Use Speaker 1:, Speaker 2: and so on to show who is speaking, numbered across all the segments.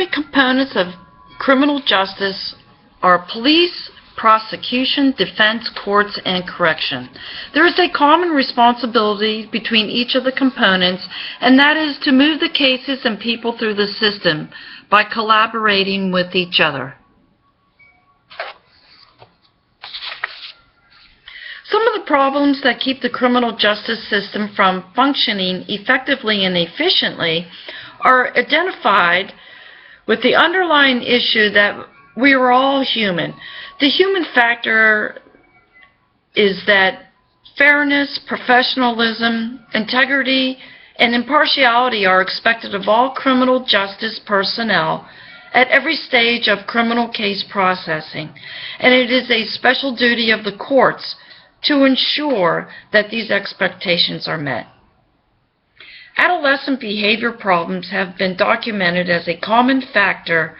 Speaker 1: primary components of criminal justice are police, prosecution, defense, courts, and correction. There is a common responsibility between each of the components, and that is to move the cases and people through the system by collaborating with each other. Some of the problems that keep the criminal justice system from functioning effectively and efficiently are identified with the underlying issue that we are all human. The human factor is that fairness, professionalism, integrity, and impartiality are expected of all criminal justice personnel at every stage of criminal case processing, and it is a special duty of the courts to ensure that these expectations are met. Adolescent behavior problems have been documented as a common factor,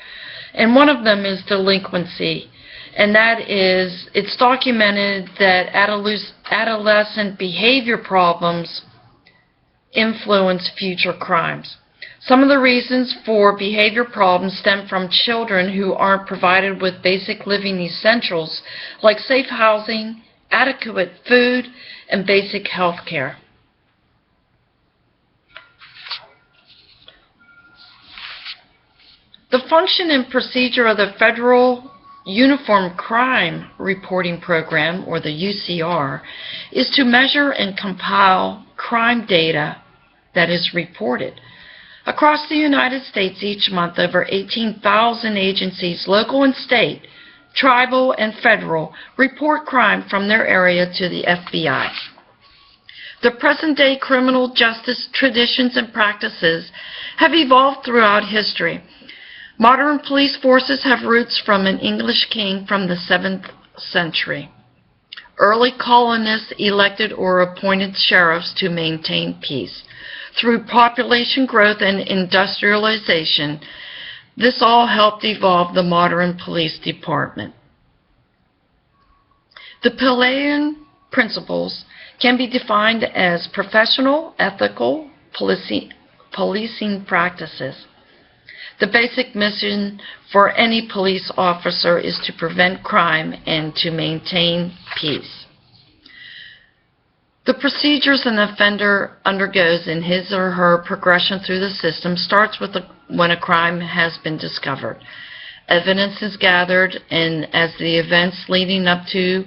Speaker 1: and one of them is delinquency. And that is, it's documented that adolescent behavior problems influence future crimes. Some of the reasons for behavior problems stem from children who aren't provided with basic living essentials like safe housing, adequate food, and basic health care. The function and procedure of the Federal Uniform Crime Reporting Program, or the UCR, is to measure and compile crime data that is reported. Across the United States each month, over 18,000 agencies, local and state, tribal and federal, report crime from their area to the FBI. The present-day criminal justice traditions and practices have evolved throughout history. Modern police forces have roots from an English king from the 7th century. Early colonists elected or appointed sheriffs to maintain peace. Through population growth and industrialization, this all helped evolve the modern police department. The Pelagian principles can be defined as professional, ethical policing practices. The basic mission for any police officer is to prevent crime and to maintain peace. The procedures an offender undergoes in his or her progression through the system starts with when a crime has been discovered. Evidence is gathered, and as the events leading up to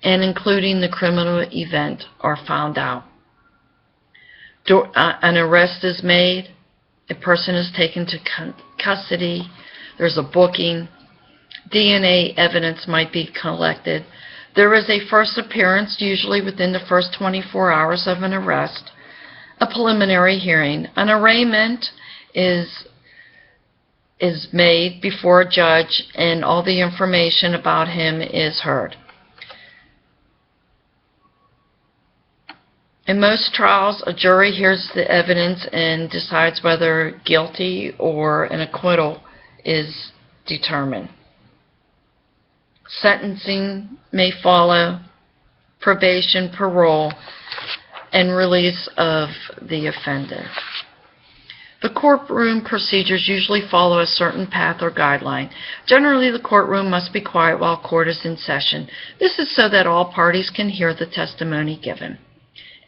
Speaker 1: and including the criminal event are found out. An arrest is made, a person is taken to custody, there's a booking, DNA evidence might be collected. There is a first appearance, usually within the first 24 hours of an arrest, a preliminary hearing. An arraignment is made before a judge, and all the information about him is heard. In most trials, a jury hears the evidence and decides whether guilty or an acquittal is determined. Sentencing may follow, probation, parole, and release of the offender. The courtroom procedures usually follow a certain path or guideline. Generally, the courtroom must be quiet while court is in session. This is so that all parties can hear the testimony given.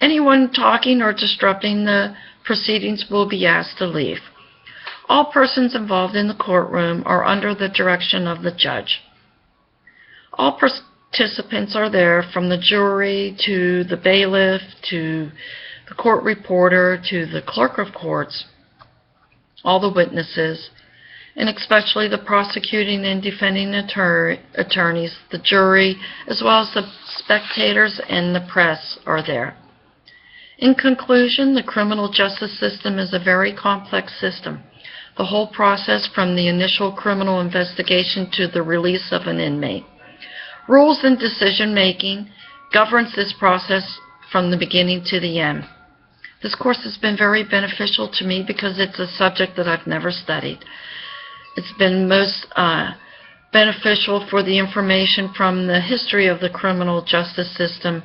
Speaker 1: Anyone talking or disrupting the proceedings will be asked to leave. All persons involved in the courtroom are under the direction of the judge. All participants are there, from the jury to the bailiff to the court reporter to the clerk of courts, all the witnesses, and especially the prosecuting and defending attorneys, the jury, as well as the spectators and the press are there. In conclusion, the criminal justice system is a very complex system. The whole process from the initial criminal investigation to the release of an inmate. Rules and decision-making governs this process from the beginning to the end. This course has been very beneficial to me because it's a subject that I've never studied. It's been most beneficial for the information from the history of the criminal justice system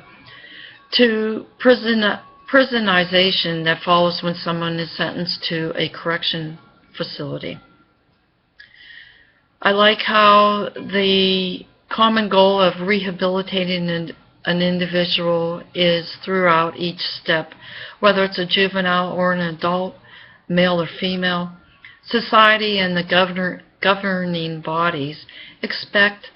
Speaker 1: to prisonization that follows when someone is sentenced to a correction facility. I like how the common goal of rehabilitating an individual is throughout each step, whether it's a juvenile or an adult, male or female. Society and the governing bodies expect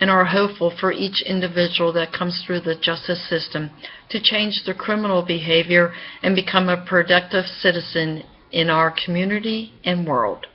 Speaker 1: and are hopeful for each individual that comes through the justice system to change their criminal behavior and become a productive citizen in our community and world.